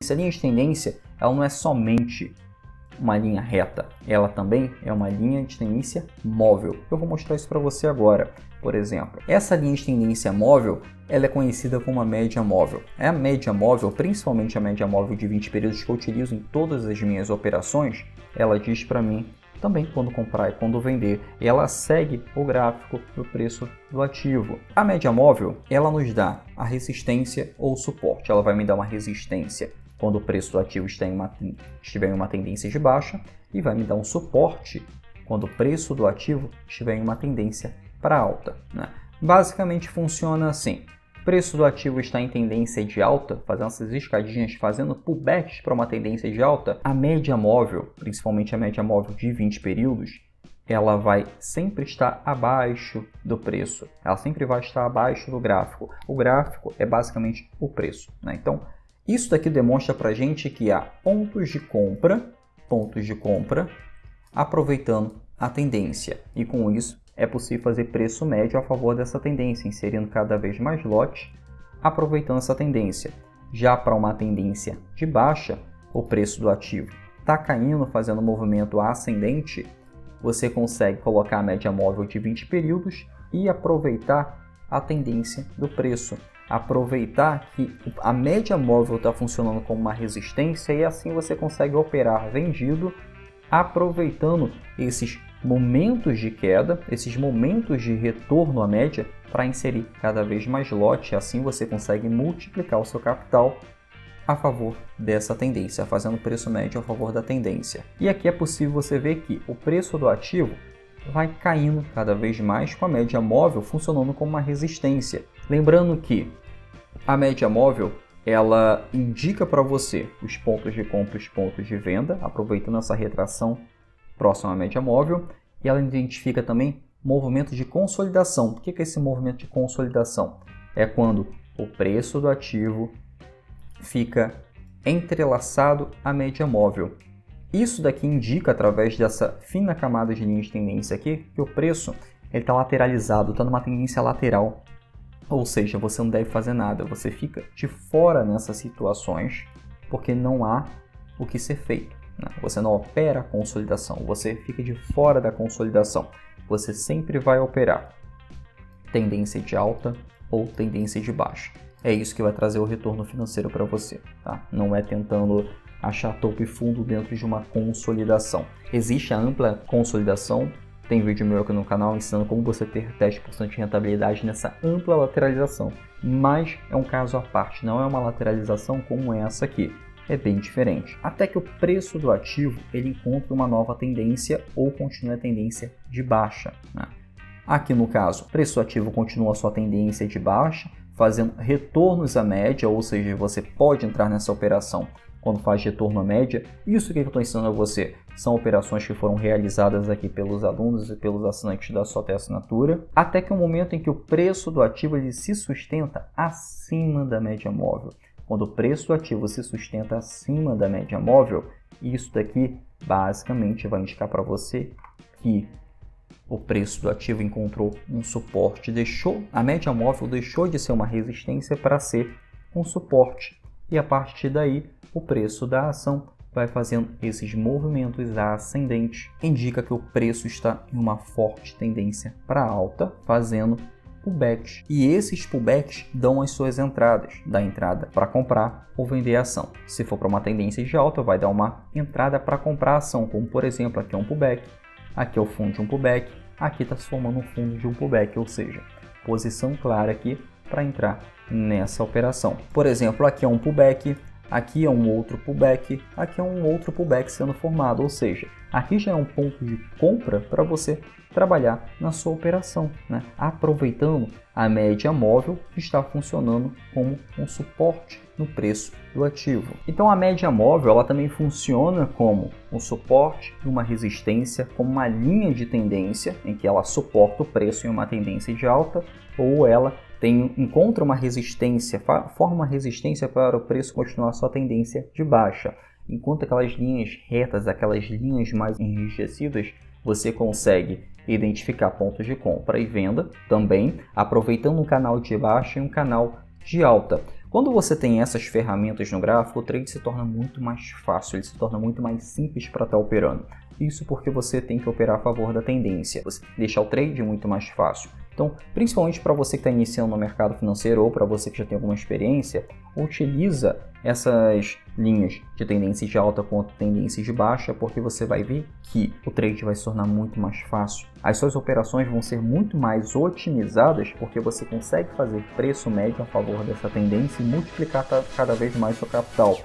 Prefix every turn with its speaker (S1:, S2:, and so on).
S1: Essa linha de tendência, ela não é somente uma linha reta, ela também é uma linha de tendência móvel. Eu vou mostrar isso para você agora. Por exemplo, essa linha de tendência móvel, ela é conhecida como a média móvel. É a média móvel, principalmente a média móvel de 20 períodos que eu utilizo em todas as minhas operações, ela diz para mim também quando comprar e quando vender, ela segue o gráfico do preço do ativo. A média móvel, ela nos dá a resistência ou suporte. Ela vai me dar uma resistência quando o preço do ativo estiver em uma tendência de baixa e vai me dar um suporte quando o preço do ativo estiver em uma tendência para alta, né? Basicamente funciona assim. O preço do ativo está em tendência de alta, fazendo essas escadinhas, fazendo pullbacks para uma tendência de alta. A média móvel, principalmente a média móvel de 20 períodos, ela vai sempre estar abaixo do preço. Ela sempre vai estar abaixo do gráfico. O gráfico é basicamente o preço, né? Então, isso daqui demonstra para a gente que há pontos de compra, aproveitando a tendência. E com isso, é possível fazer preço médio a favor dessa tendência, inserindo cada vez mais lotes, aproveitando essa tendência. Já para uma tendência de baixa, o preço do ativo está caindo, fazendo um movimento ascendente, você consegue colocar a média móvel de 20 períodos e aproveitar a tendência do preço. Aproveitar que a média móvel está funcionando como uma resistência e assim você consegue operar vendido, aproveitando esses momentos de queda, esses momentos de retorno à média para inserir cada vez mais lote, assim você consegue multiplicar o seu capital a favor dessa tendência, fazendo preço médio a favor da tendência. E aqui é possível você ver que o preço do ativo vai caindo cada vez mais com a média móvel funcionando como uma resistência. Lembrando que a média móvel ela indica para você os pontos de compra e os pontos de venda, aproveitando essa retração próxima à média móvel, e ela identifica também movimento de consolidação. O que é esse movimento de consolidação? É quando o preço do ativo fica entrelaçado à média móvel. Isso daqui indica, através dessa fina camada de linha de tendência aqui, que o preço está lateralizado, está numa tendência lateral. Ou seja, você não deve fazer nada, você fica de fora nessas situações, porque não há o que ser feito, né? Você não opera a consolidação, você fica de fora da consolidação. Você sempre vai operar tendência de alta ou tendência de baixa. É isso que vai trazer o retorno financeiro para você, tá? Não é tentando achar topo e fundo dentro de uma consolidação. Existe a ampla consolidação. Tem vídeo meu aqui no canal ensinando como você ter 10% de rentabilidade nessa ampla lateralização. Mas é um caso à parte, não é uma lateralização como essa aqui. É bem diferente. Até que o preço do ativo ele encontre uma nova tendência ou continue a tendência de baixa, né? Aqui no caso, o preço do ativo continua a sua tendência de baixa, fazendo retornos à média, ou seja, você pode entrar nessa operação quando faz retorno à média. Isso que eu estou ensinando a você são operações que foram realizadas aqui pelos alunos e pelos assinantes da Sote Assinatura, até que o momento em que o preço do ativo ele se sustenta acima da média móvel. Quando o preço do ativo se sustenta acima da média móvel, isso daqui basicamente vai indicar para você que o preço do ativo encontrou um suporte, a média móvel deixou de ser uma resistência para ser um suporte. E a partir daí, o preço da ação vai fazendo esses movimentos ascendentes. Indica que o preço está em uma forte tendência para alta, fazendo pullbacks. E esses pullbacks dão as suas entradas. Dá entrada para comprar ou vender a ação. Se for para uma tendência de alta, vai dar uma entrada para comprar a ação. Como, por exemplo, aqui é um pullback, aqui é o fundo de um pullback, aqui está se formando um fundo de um pullback, ou seja, posição clara aqui para entrar nessa operação. Por exemplo, aqui é um pullback, aqui é um outro pullback, aqui é um outro pullback sendo formado, ou seja, aqui já é um ponto de compra para você trabalhar na sua operação, né? Aproveitando a média móvel que está funcionando como um suporte no preço do ativo. Então a média móvel ela também funciona como um suporte e uma resistência, como uma linha de tendência em que ela suporta o preço em uma tendência de alta, ou ela encontra uma resistência, forma uma resistência para o preço continuar sua tendência de baixa. Enquanto aquelas linhas retas, aquelas linhas mais enrijecidas, você consegue identificar pontos de compra e venda também, aproveitando um canal de baixa e um canal de alta. Quando você tem essas ferramentas no gráfico, o trade se torna muito mais fácil, ele se torna muito mais simples para estar operando. Isso porque você tem que operar a favor da tendência, você deixa o trade muito mais fácil. Então, principalmente para você que está iniciando no mercado financeiro ou para você que já tem alguma experiência, utiliza essas linhas de tendência de alta quanto tendências de baixa, porque você vai ver que o trade vai se tornar muito mais fácil. As suas operações vão ser muito mais otimizadas, porque você consegue fazer preço médio a favor dessa tendência e multiplicar cada vez mais seu capital.